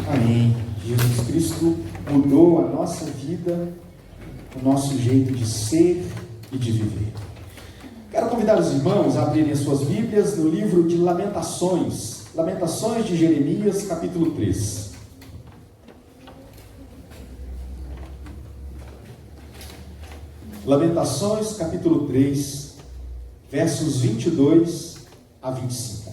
Amém. Jesus Cristo mudou a nossa vida, o nosso jeito de ser e de viver. Quero convidar os irmãos a abrirem as suas Bíblias no livro de Lamentações, Lamentações de Jeremias, capítulo 3. Lamentações, capítulo 3, versos 22 a 25.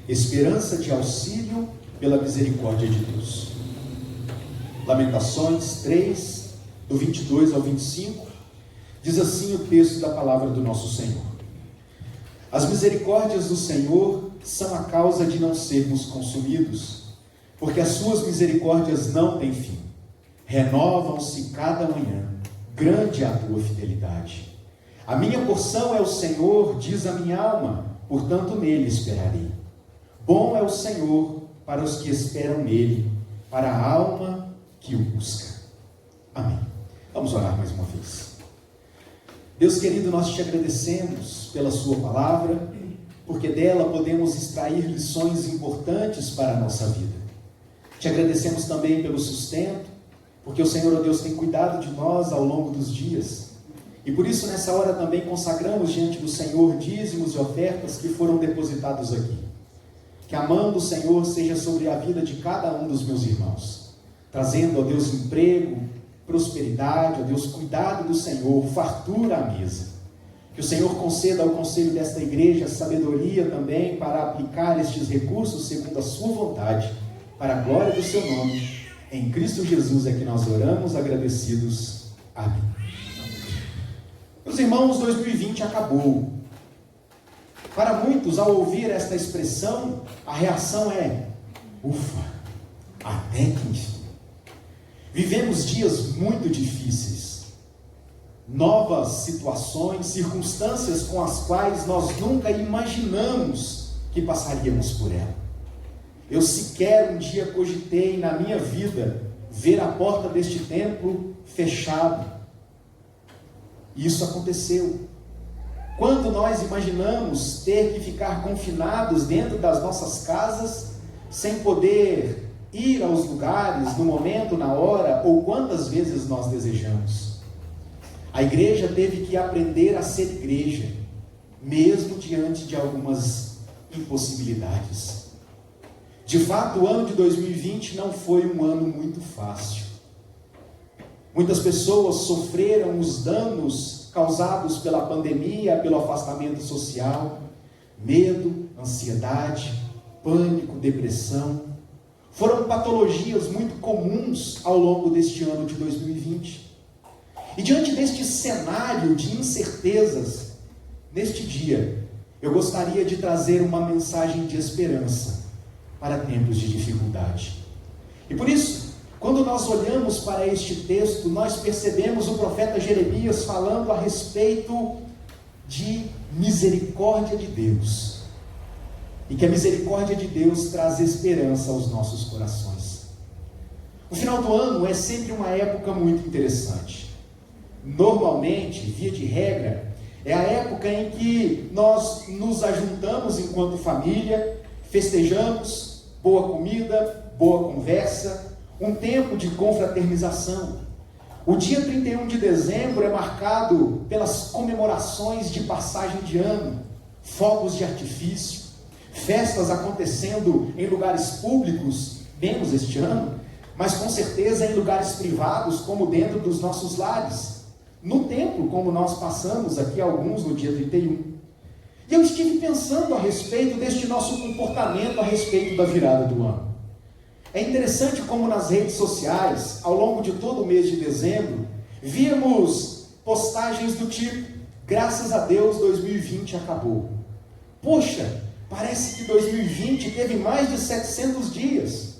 Esperança de auxílio pela misericórdia de Deus. Lamentações 3, do 22 ao 25, diz assim o texto da palavra do nosso Senhor. As misericórdias do Senhor são a causa de não sermos consumidos, porque as suas misericórdias não têm fim. Renovam-se cada manhã, grande é a tua fidelidade. A minha porção é o Senhor, diz a minha alma, portanto nele esperarei. Bom é o Senhor para os que esperam nele, para a alma que o busca. Amém. Vamos orar mais uma vez. Deus querido, nós te agradecemos pela sua palavra, porque dela podemos extrair lições importantes para a nossa vida. Te agradecemos também pelo sustento, porque o Senhor, ó Deus, tem cuidado de nós ao longo dos dias. E por isso, nessa hora também consagramos diante do Senhor dízimos e ofertas que foram depositados aqui. Que a mão do Senhor seja sobre a vida de cada um dos meus irmãos, trazendo, ó Deus, emprego, prosperidade, ó Deus, cuidado do Senhor, fartura à mesa. Que o Senhor conceda ao conselho desta igreja sabedoria também para aplicar estes recursos segundo a sua vontade, para a glória do seu nome. Em Cristo Jesus é que nós oramos agradecidos. Amém. Meus irmãos, 2020 acabou. Para muitos, ao ouvir esta expressão, a reação é: ufa, até que enfim. Vivemos dias muito difíceis, novas situações, circunstâncias com as quais nós nunca imaginamos que passaríamos por ela. Eu sequer um dia cogitei na minha vida ver a porta deste templo fechada. E isso aconteceu. Quando nós imaginamos ter que ficar confinados dentro das nossas casas, sem poder ir aos lugares, no momento, na hora, ou quantas vezes nós desejamos. A igreja teve que aprender a ser igreja, mesmo diante de algumas impossibilidades. De fato, o ano de 2020 não foi um ano muito fácil. Muitas pessoas sofreram os danos causados pela pandemia, pelo afastamento social, medo, ansiedade, pânico, depressão. Foram patologias muito comuns ao longo deste ano de 2020. E diante deste cenário de incertezas, neste dia, eu gostaria de trazer uma mensagem de esperança para tempos de dificuldade. E por isso, quando nós olhamos para este texto, nós percebemos o profeta Jeremias falando a respeito de misericórdia de Deus. E que a misericórdia de Deus traz esperança aos nossos corações. O final do ano é sempre uma época muito interessante. Normalmente, via de regra, é a época em que nós nos ajuntamos enquanto família, festejamos, boa comida, boa conversa, um tempo de confraternização. O dia 31 de dezembro é marcado pelas comemorações de passagem de ano, fogos de artifício, festas acontecendo em lugares públicos, menos este ano, mas com certeza em lugares privados, como dentro dos nossos lares, no templo, como nós passamos aqui alguns no dia 31. E eu estive pensando a respeito deste nosso comportamento a respeito da virada do ano. É interessante como nas redes sociais, ao longo de todo o mês de dezembro, víamos postagens do tipo: graças a Deus 2020 acabou. Poxa, parece que 2020 teve mais de 700 dias.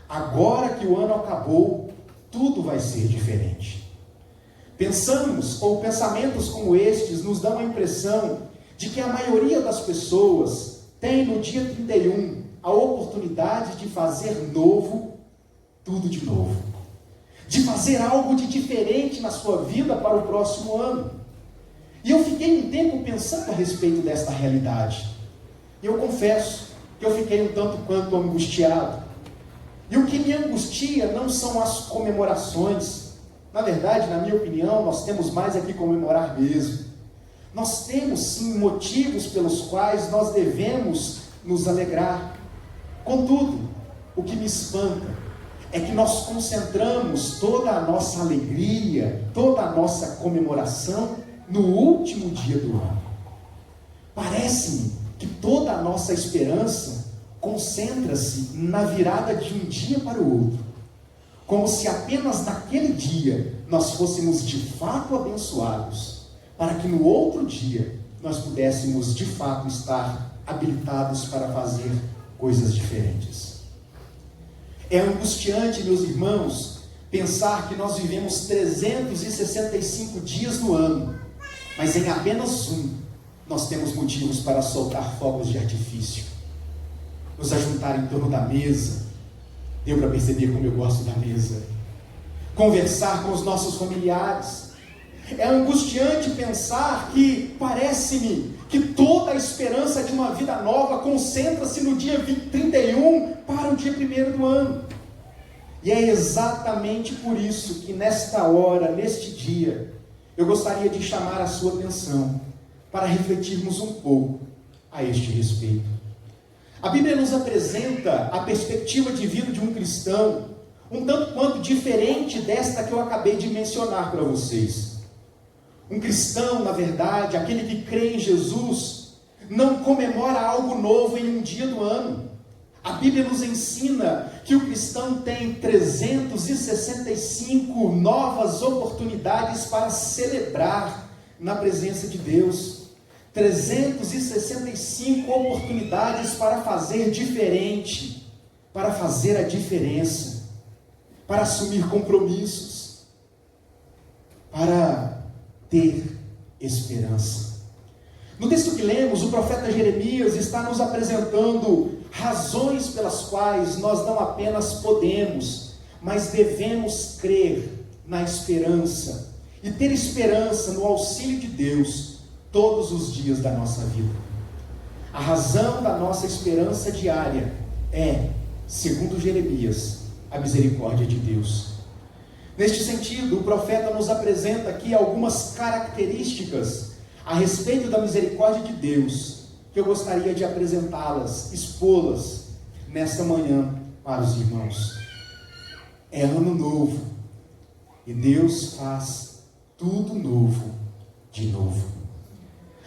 Agora que o ano acabou, tudo vai ser diferente. Pensamos, ou pensamentos como estes, nos dão a impressão de que a maioria das pessoas tem no dia 31 a oportunidade de fazer novo, tudo de novo. de fazer algo de diferente na sua vida para o próximo ano. E eu fiquei um tempo pensando a respeito desta realidade. E eu confesso que eu fiquei um tanto quanto angustiado. E o que me angustia não são as comemorações. Na verdade, na minha opinião, nós temos mais aqui comemorar mesmo. Nós temos sim motivos pelos quais nós devemos nos alegrar. Contudo, o que me espanta é que nós concentramos toda a nossa alegria, toda a nossa comemoração no último dia do ano. Parece-me que toda a nossa esperança concentra-se na virada de um dia para o outro, como se apenas naquele dia nós fôssemos de fato abençoados, para que no outro dia nós pudéssemos de fato estar habilitados para fazer coisas diferentes. É angustiante, meus irmãos, pensar que nós vivemos 365 dias no ano, mas em apenas um nós temos motivos para soltar fogos de artifício, nos ajuntar em torno da mesa. Deu para perceber como eu gosto da mesa? Conversar com os nossos familiares. É angustiante pensar que parece-me que toda a esperança de uma vida nova concentra-se no dia 31 para o dia 1º do ano. E é exatamente por isso que nesta hora, neste dia, eu gostaria de chamar a sua atenção para refletirmos um pouco a este respeito. A Bíblia nos apresenta a perspectiva de vida de um cristão um tanto quanto diferente desta que eu acabei de mencionar para vocês. Um cristão, na verdade, aquele que crê em Jesus, não comemora algo novo em um dia do ano. A Bíblia nos ensina que o cristão tem 365 novas oportunidades para celebrar na presença de Deus. 365 oportunidades para fazer diferente, para fazer a diferença, para assumir compromissos, para ter esperança. No texto que lemos, o profeta Jeremias está nos apresentando razões pelas quais nós não apenas podemos, mas devemos crer na esperança e ter esperança no auxílio de Deus todos os dias da nossa vida. A razão da nossa esperança diária é, segundo Jeremias, a misericórdia de Deus. Neste sentido, o profeta nos apresenta aqui algumas características a respeito da misericórdia de Deus, que eu gostaria de apresentá-las, expô-las nesta manhã para os irmãos. É ano novo, e Deus faz tudo novo de novo.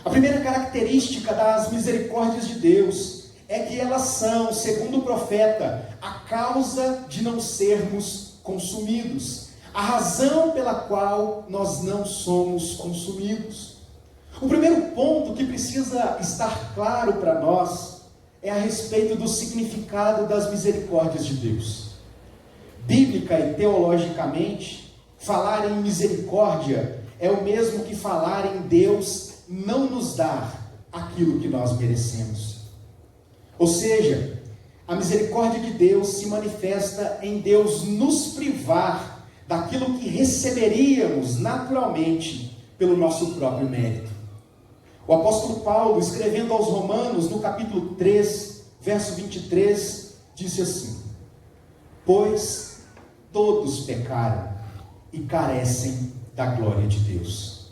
A primeira característica das misericórdias de Deus é que elas são, segundo o profeta, a causa de não sermos consumidos, a razão pela qual nós não somos consumidos. O primeiro ponto que precisa estar claro para nós é a respeito do significado das misericórdias de Deus. Bíblica e teologicamente, falar em misericórdia é o mesmo que falar em Deus não nos dar aquilo que nós merecemos. Ou seja, a misericórdia de Deus se manifesta em Deus nos privar daquilo que receberíamos naturalmente pelo nosso próprio mérito. O apóstolo Paulo, escrevendo aos Romanos, no capítulo 3, verso 23, disse assim: pois todos pecaram e carecem da glória de Deus.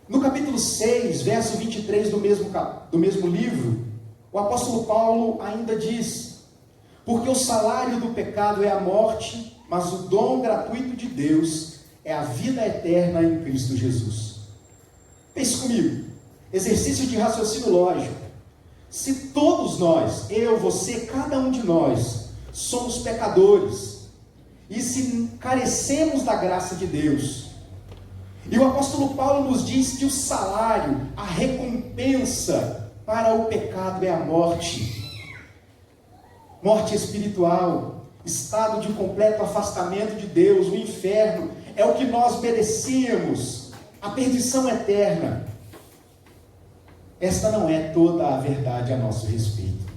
No capítulo 6, verso 23 do mesmo livro, o apóstolo Paulo ainda diz: porque o salário do pecado é a morte, mas o dom gratuito de Deus é a vida eterna em Cristo Jesus. Pense comigo, exercício de raciocínio lógico. Se todos nós, eu, você, cada um de nós, somos pecadores, e se carecemos da graça de Deus, e o apóstolo Paulo nos diz que o salário, a recompensa para o pecado é a morte. Morte espiritual, estado de completo afastamento de Deus, o inferno, é o que nós merecíamos, a perdição eterna. Esta não é toda a verdade a nosso respeito.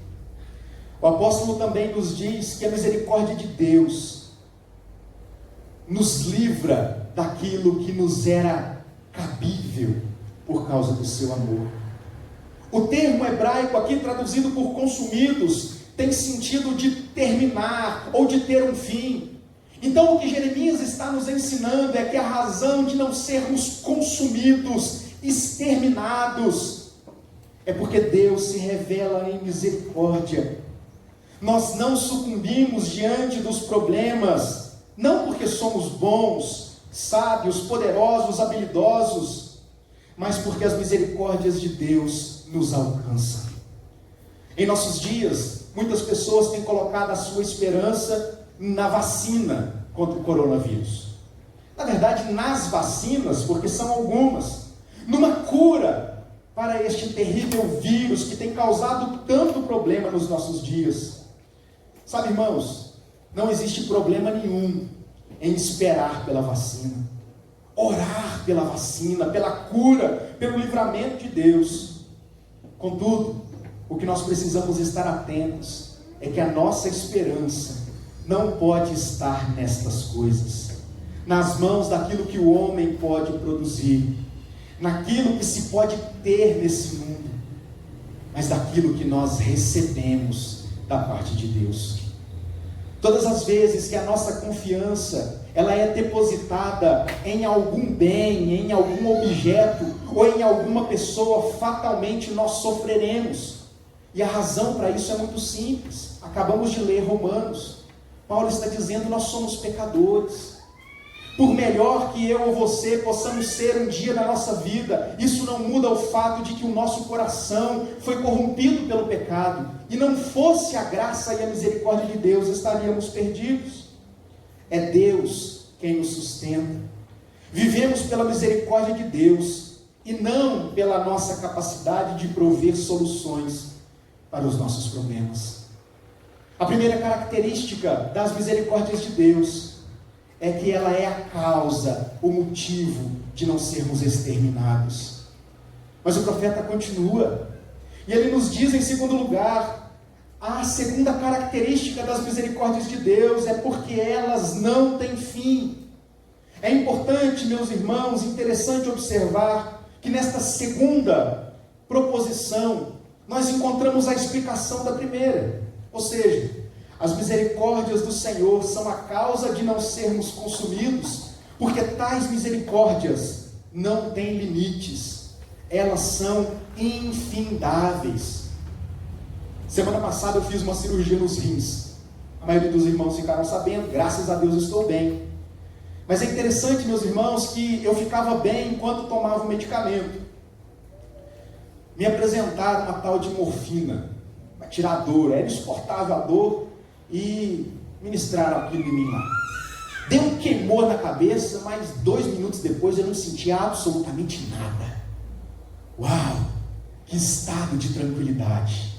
O apóstolo também nos diz que a misericórdia de Deus nos livra daquilo que nos era cabível por causa do seu amor. O termo hebraico aqui traduzido por consumidos tem sentido de terminar ou de ter um fim. Então o que Jeremias está nos ensinando é que a razão de não sermos consumidos, exterminados, é porque Deus se revela em misericórdia. Nós não sucumbimos diante dos problemas, não porque somos bons, sábios, poderosos, habilidosos, mas porque as misericórdias de Deus nos alcançam. Em nossos dias, muitas pessoas têm colocado a sua esperança na vacina contra o coronavírus. Na verdade, nas vacinas, porque são algumas, numa cura para este terrível vírus que tem causado tanto problema nos nossos dias. Sabe, irmãos, não existe problema nenhum em esperar pela vacina, orar pela vacina, pela cura, pelo livramento de Deus. Contudo, o que nós precisamos estar atentos é que a nossa esperança não pode estar nestas coisas, nas mãos daquilo que o homem pode produzir, naquilo que se pode ter nesse mundo, mas daquilo que nós recebemos da parte de Deus. Todas as vezes que a nossa confiança ela é depositada em algum bem, em algum objeto ou em alguma pessoa, fatalmente nós sofreremos. E a razão para isso é muito simples. Acabamos de ler Romanos. Paulo está dizendo: nós somos pecadores. Por melhor que eu ou você possamos ser um dia na nossa vida, isso não muda o fato de que o nosso coração foi corrompido pelo pecado. E não fosse a graça e a misericórdia de Deus, estaríamos perdidos. É Deus quem nos sustenta. Vivemos pela misericórdia de Deus e não pela nossa capacidade de prover soluções para os nossos problemas. A primeira característica das misericórdias de Deus é que ela é a causa, o motivo de não sermos exterminados. Mas o profeta continua, e ele nos diz em segundo lugar, a segunda característica das misericórdias de Deus é porque elas não têm fim. É importante, meus irmãos, interessante observar que nesta segunda proposição, nós encontramos a explicação da primeira, ou seja, as misericórdias do Senhor são a causa de não sermos consumidos, porque tais misericórdias não têm limites, elas são infindáveis. Semana passada eu fiz uma cirurgia nos rins, a maioria dos irmãos ficaram sabendo, graças a Deus estou bem. Mas é interessante, meus irmãos, que eu ficava bem enquanto tomava o medicamento. Me apresentaram uma tal de morfina, para tirar a dor, era insuportável a dor, e ministraram aquilo em mim lá. Deu um queimor na cabeça, mas 2 minutos depois eu não sentia absolutamente nada. Uau, que estado de tranquilidade.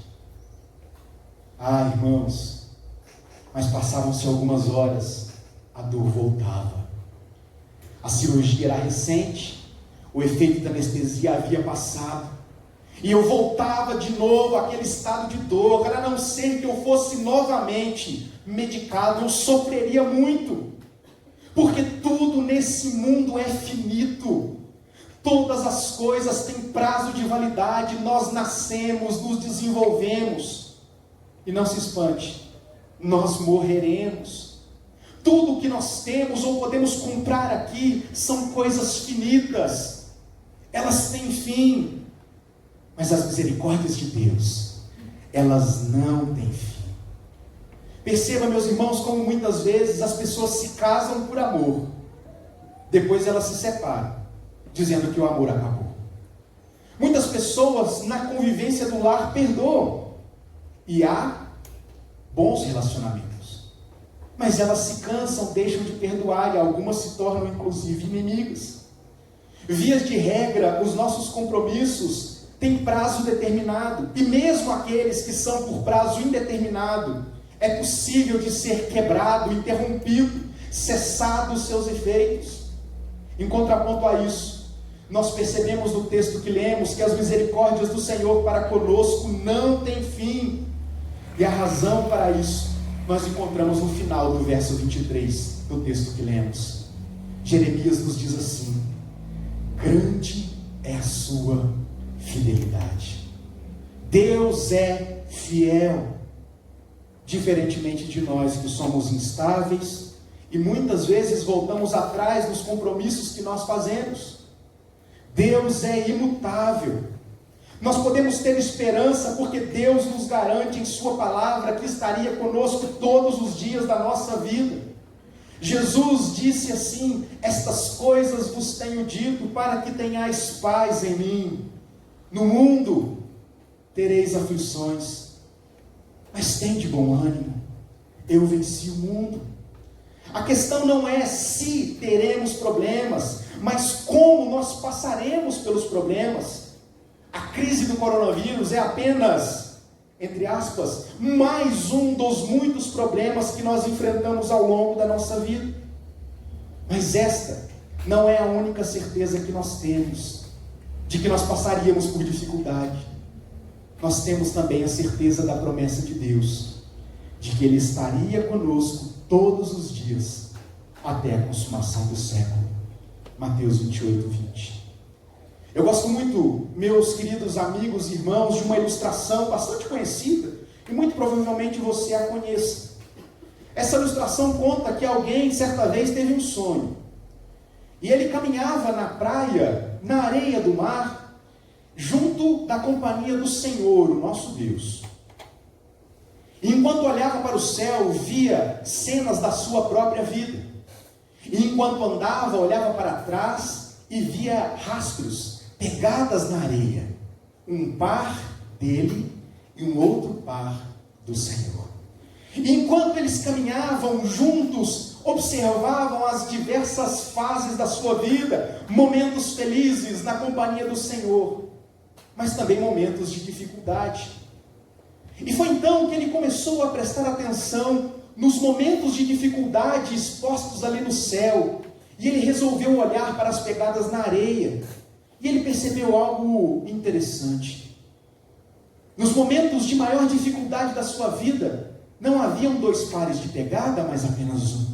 Ah, irmãos, mas passavam-se algumas horas, a dor voltava. A cirurgia era recente, o efeito da anestesia havia passado, e eu voltava de novo àquele estado de dor, a não ser que eu fosse novamente medicado, eu sofreria muito, porque tudo nesse mundo é finito, todas as coisas têm prazo de validade, nós nascemos, nos desenvolvemos, e não se espante, nós morreremos. Tudo o que nós temos ou podemos comprar aqui são coisas finitas, elas têm fim. Mas as misericórdias de Deus, elas não têm fim. Perceba, meus irmãos, como muitas vezes as pessoas se casam por amor, depois elas se separam, dizendo que o amor acabou. Muitas pessoas na convivência do lar perdoam, e há bons relacionamentos, mas elas se cansam, deixam de perdoar, e algumas se tornam inclusive inimigas. Vias de regra, os nossos compromissos tem prazo determinado, e mesmo aqueles que são por prazo indeterminado, é possível de ser quebrado, interrompido, cessado os seus efeitos. Em contraponto a isso, nós percebemos no texto que lemos, que as misericórdias do Senhor para conosco não têm fim, e a razão para isso, nós encontramos no final do verso 23, no texto que lemos. Jeremias nos diz assim: grande é a sua fidelidade. Deus é fiel, diferentemente de nós que somos instáveis e muitas vezes voltamos atrás nos compromissos que nós fazemos. Deus é imutável. Nós podemos ter esperança porque Deus nos garante em sua palavra que estaria conosco todos os dias da nossa vida. Jesus disse assim: estas coisas vos tenho dito para que tenhais paz em mim. No mundo tereis aflições, mas tende bom ânimo, eu venci o mundo. A questão não é se teremos problemas, mas como nós passaremos pelos problemas. A crise do coronavírus é apenas, entre aspas, mais um dos muitos problemas que nós enfrentamos ao longo da nossa vida. Mas esta não é a única certeza que nós temos, de que nós passaríamos por dificuldade. Nós temos também a certeza da promessa de Deus, de que Ele estaria conosco todos os dias, até a consumação do século. Mateus 28, 20. Eu gosto muito, meus queridos amigos e irmãos, de uma ilustração bastante conhecida, e muito provavelmente você a conheça. Essa ilustração conta que alguém, certa vez, teve um sonho. E ele caminhava na praia, na areia do mar, junto da companhia do Senhor, o nosso Deus. E enquanto olhava para o céu, via cenas da sua própria vida. E enquanto andava, olhava para trás e via rastros, pegadas na areia, um par dele e um outro par do Senhor. E enquanto eles caminhavam juntos, observavam as diversas fases da sua vida, momentos felizes na companhia do Senhor, mas também momentos de dificuldade. E foi então que ele começou a prestar atenção nos momentos de dificuldade expostos ali no céu, e ele resolveu olhar para as pegadas na areia. E ele percebeu algo interessante. Nos momentos de maior dificuldade da sua vida, não haviam 2 pares de pegada, mas apenas um.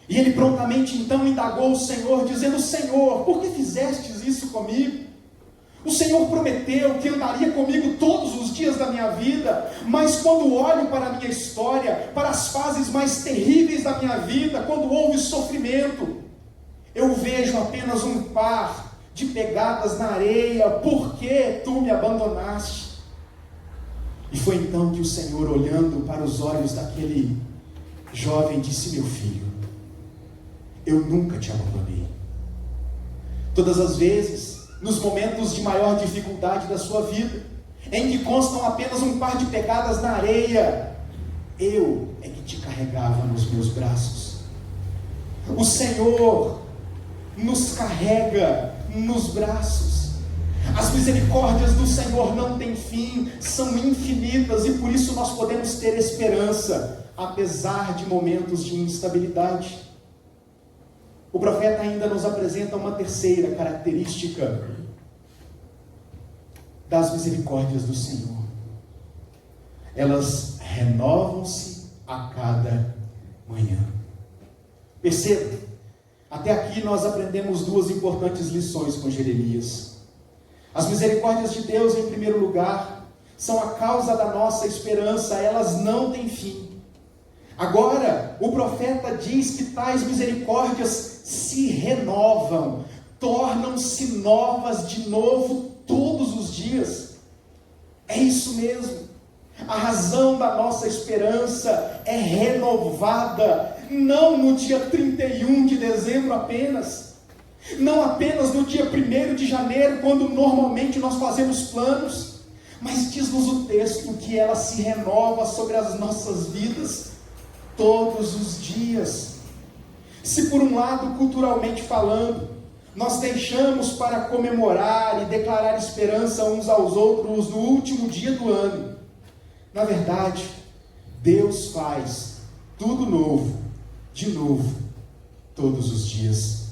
E ele prontamente então indagou o Senhor, dizendo: Senhor, por que fizestes isso comigo? O Senhor prometeu que andaria comigo todos os dias da minha vida, mas quando olho para a minha história, para as fases mais terríveis da minha vida, quando houve sofrimento, eu vejo apenas um par de pegadas na areia. Por que tu me abandonaste? E foi então que o Senhor, olhando para os olhos daquele jovem, disse: meu filho, eu nunca te abandonei. Todas as vezes, nos momentos de maior dificuldade da sua vida, em que constam apenas um par de pegadas na areia, eu é que te carregava nos meus braços. O Senhor nos carrega nos braços. As misericórdias do Senhor não têm fim, são infinitas, e por isso nós podemos ter esperança, apesar de momentos de instabilidade. O profeta ainda nos apresenta uma terceira característica das misericórdias do Senhor. Elas renovam-se a cada manhã. Perceba, até aqui nós aprendemos 2 importantes lições com Jeremias. As misericórdias de Deus, em primeiro lugar, são a causa da nossa esperança, elas não têm fim. Agora, o profeta diz que tais misericórdias se renovam, tornam-se novas de novo todos os dias. É isso mesmo. A razão da nossa esperança é renovada, não no dia 31 de dezembro apenas, não apenas no dia 1º de janeiro, quando normalmente nós fazemos planos, mas diz-nos o texto que ela se renova sobre as nossas vidas todos os dias. Se por um lado, culturalmente falando, nós deixamos para comemorar e declarar esperança uns aos outros no último dia do ano, na verdade, Deus faz tudo novo, de novo, todos os dias.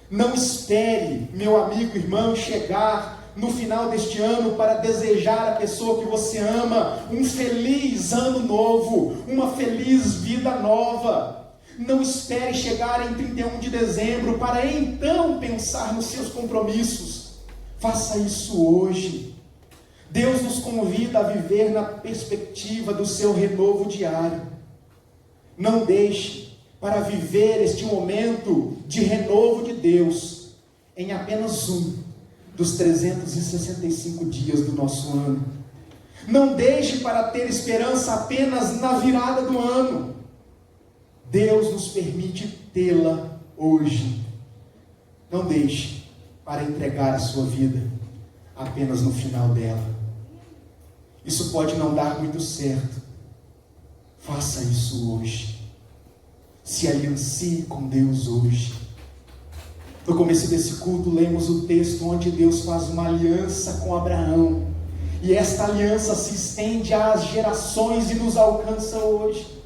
Não espere, meu amigo, irmão, chegar no final deste ano para desejar à pessoa que você ama um feliz ano novo, uma feliz vida nova. Não espere chegar em 31 de dezembro para então pensar nos seus compromissos. Faça isso hoje. Deus nos convida a viver na perspectiva do seu renovo diário. Não deixe para viver este momento de renovo de Deus em apenas um dos 365 dias do nosso ano. Não deixe para ter esperança apenas na virada do ano. Deus nos permite tê-la hoje. Não deixe para entregar a sua vida apenas no final dela. Isso pode não dar muito certo. Faça isso hoje. Se aliancie com Deus hoje. No começo desse culto, lemos o texto onde Deus faz uma aliança com Abraão. E esta aliança se estende às gerações e nos alcança hoje.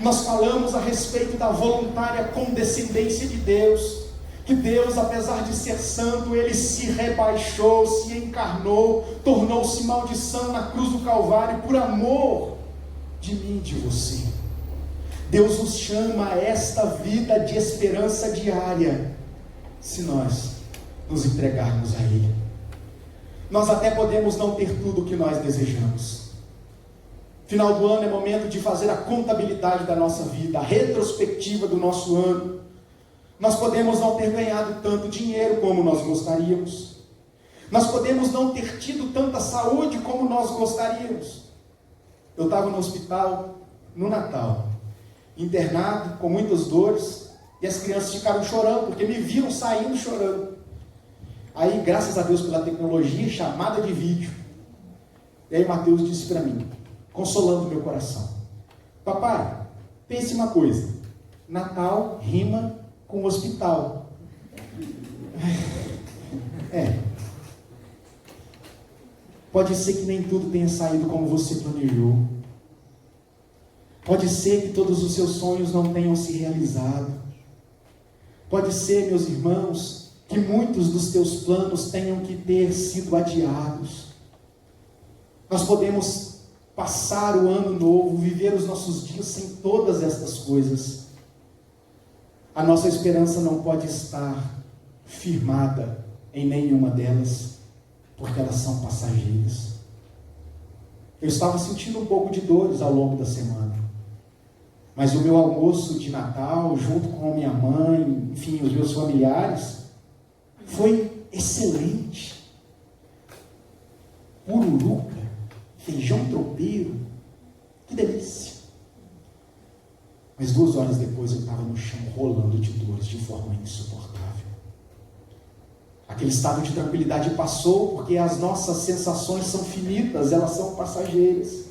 Nós falamos a respeito da voluntária condescendência de Deus. Que Deus, apesar de ser santo, Ele se rebaixou, se encarnou, tornou-se maldição na cruz do Calvário por amor de mim e de você. Deus nos chama a esta vida de esperança diária, se nós nos entregarmos a Ele. Nós até podemos não ter tudo o que nós desejamos. Final do ano é momento de fazer a contabilidade da nossa vida, a retrospectiva do nosso ano. Nós podemos não ter ganhado tanto dinheiro como nós gostaríamos. Nós podemos não ter tido tanta saúde como nós gostaríamos. Eu estava no hospital no Natal, internado com muitas dores, e as crianças ficaram chorando, porque me viram saindo chorando. Aí, graças a Deus pela tecnologia, chamada de vídeo. E aí Mateus disse para mim, consolando meu coração: papai, pense uma coisa, Natal rima com hospital. Pode ser que nem tudo tenha saído como você planejou. Pode ser que todos os seus sonhos não tenham se realizado. Pode ser, meus irmãos, que muitos dos teus planos tenham que ter sido adiados. Nós podemos passar o ano novo, viver os nossos dias sem todas estas coisas. A nossa esperança não pode estar firmada em nenhuma delas, porque elas são passageiras. Eu estava sentindo um pouco de dores ao longo da semana, mas o meu almoço de Natal, junto com a minha mãe, enfim, os meus familiares, foi excelente. Pururuca, feijão tropeiro, que delícia. Mas 2 horas depois eu estava no chão rolando de dores de forma insuportável. Aquele estado de tranquilidade passou porque as nossas sensações são finitas, elas são passageiras.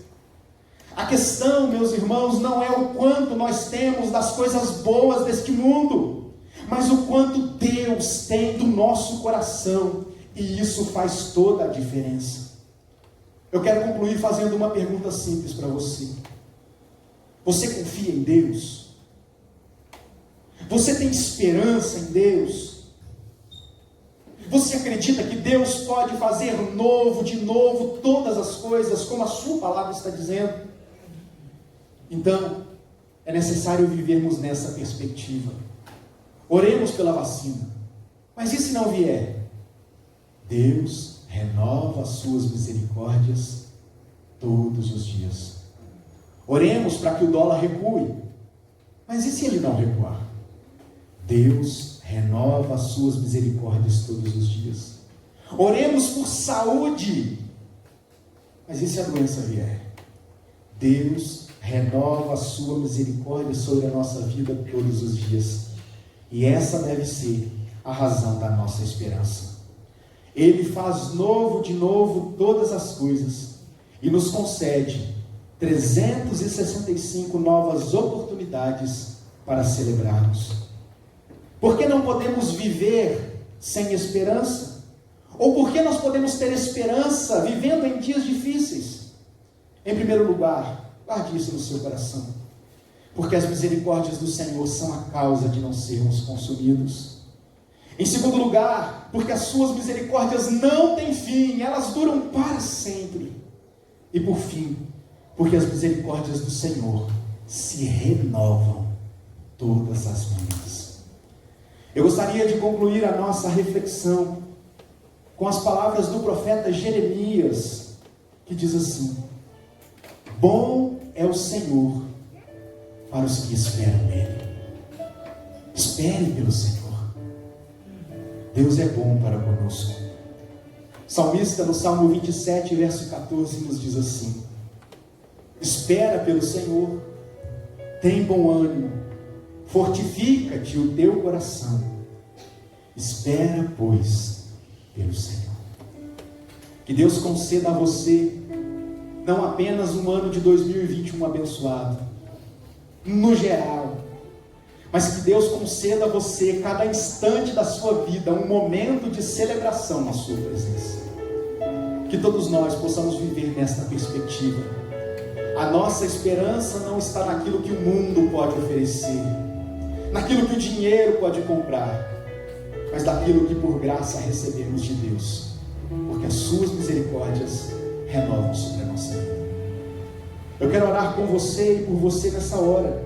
A questão, meus irmãos, não é o quanto nós temos das coisas boas deste mundo, mas o quanto Deus tem do nosso coração, e isso faz toda a diferença. Eu quero concluir fazendo uma pergunta simples para você. Você confia em Deus? Você tem esperança em Deus? Você acredita que Deus pode fazer novo, de novo, todas as coisas, como a sua palavra está dizendo? Então, é necessário vivermos nessa perspectiva. Oremos pela vacina. Mas e se não vier? Deus renova as suas misericórdias todos os dias. Oremos para que o dólar recue. Mas e se ele não recuar? Deus renova as suas misericórdias todos os dias. Oremos por saúde. Mas e se a doença vier? Deus renova a sua misericórdia sobre a nossa vida todos os dias. E essa deve ser a razão da nossa esperança. Ele faz novo de novo todas as coisas e nos concede 365 novas oportunidades para celebrarmos. Por que não podemos viver sem esperança? Ou por que nós podemos ter esperança vivendo em dias difíceis? Em primeiro lugar, guarde isso no seu coração, porque as misericórdias do Senhor são a causa de não sermos consumidos. Em segundo lugar, porque as suas misericórdias não têm fim, elas duram para sempre. E por fim, porque as misericórdias do Senhor se renovam todas as manhãs. Eu gostaria de concluir a nossa reflexão com as palavras do profeta Jeremias, que diz assim: bom é o Senhor para os que esperam nele. Espere pelo Senhor. Deus é bom para conosco. O salmista, no Salmo 27, verso 14, nos diz assim: espera pelo Senhor, tem bom ânimo, fortifica-te o teu coração. Espera, pois, pelo Senhor. Que Deus conceda a você não apenas um ano de 2021 abençoado, no geral, mas que Deus conceda a você, cada instante da sua vida, um momento de celebração na sua presença. Que todos nós possamos viver nesta perspectiva. A nossa esperança não está naquilo que o mundo pode oferecer, naquilo que o dinheiro pode comprar, mas daquilo que por graça recebemos de Deus, porque as suas misericórdias renovam sobre a nossa vida. Eu quero orar com você e por você nessa hora.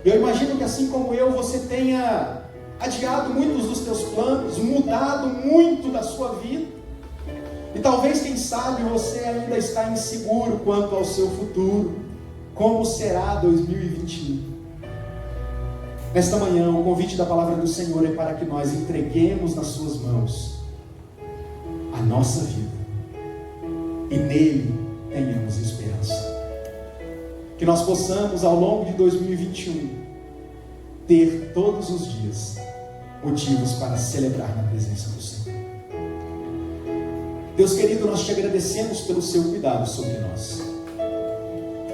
Eu imagino que assim como eu, você tenha adiado muitos dos teus planos, mudado muito da sua vida. E talvez, quem sabe, você ainda está inseguro quanto ao seu futuro. Como será 2021? Nesta manhã, o convite da palavra do Senhor é para que nós entreguemos nas suas mãos a nossa vida e nele tenhamos esperança. Que nós possamos, ao longo de 2021, ter todos os dias motivos para celebrar na presença do Senhor. Deus querido, nós te agradecemos pelo seu cuidado sobre nós.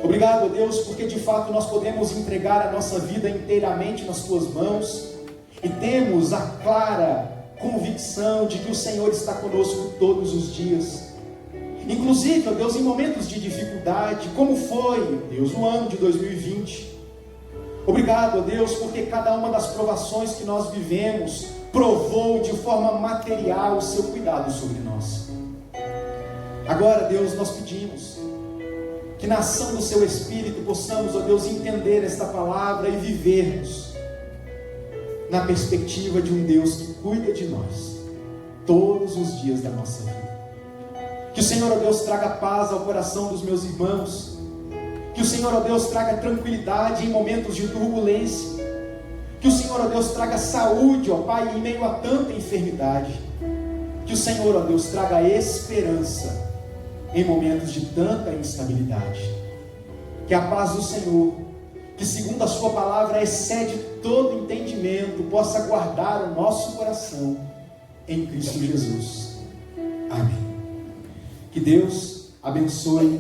Obrigado, Deus, porque de fato nós podemos entregar a nossa vida inteiramente nas tuas mãos e temos a clara convicção de que o Senhor está conosco todos os dias. Inclusive, ó Deus, em momentos de dificuldade, como foi, Deus, no ano de 2020. Obrigado, ó Deus, porque cada uma das provações que nós vivemos provou de forma material o seu cuidado sobre nós. Agora, Deus, nós pedimos que na ação do seu Espírito possamos, ó Deus, entender esta palavra e vivermos na perspectiva de um Deus que cuida de nós todos os dias da nossa vida. Que o Senhor, ó Deus, traga paz ao coração dos meus irmãos. Que o Senhor, ó Deus, traga tranquilidade em momentos de turbulência. Que o Senhor, ó Deus, traga saúde, ó Pai, em meio a tanta enfermidade. Que o Senhor, ó Deus, traga esperança em momentos de tanta instabilidade. Que a paz do Senhor, que segundo a sua palavra excede todo entendimento, possa guardar o nosso coração em Cristo Jesus. Amém. Que Deus abençoe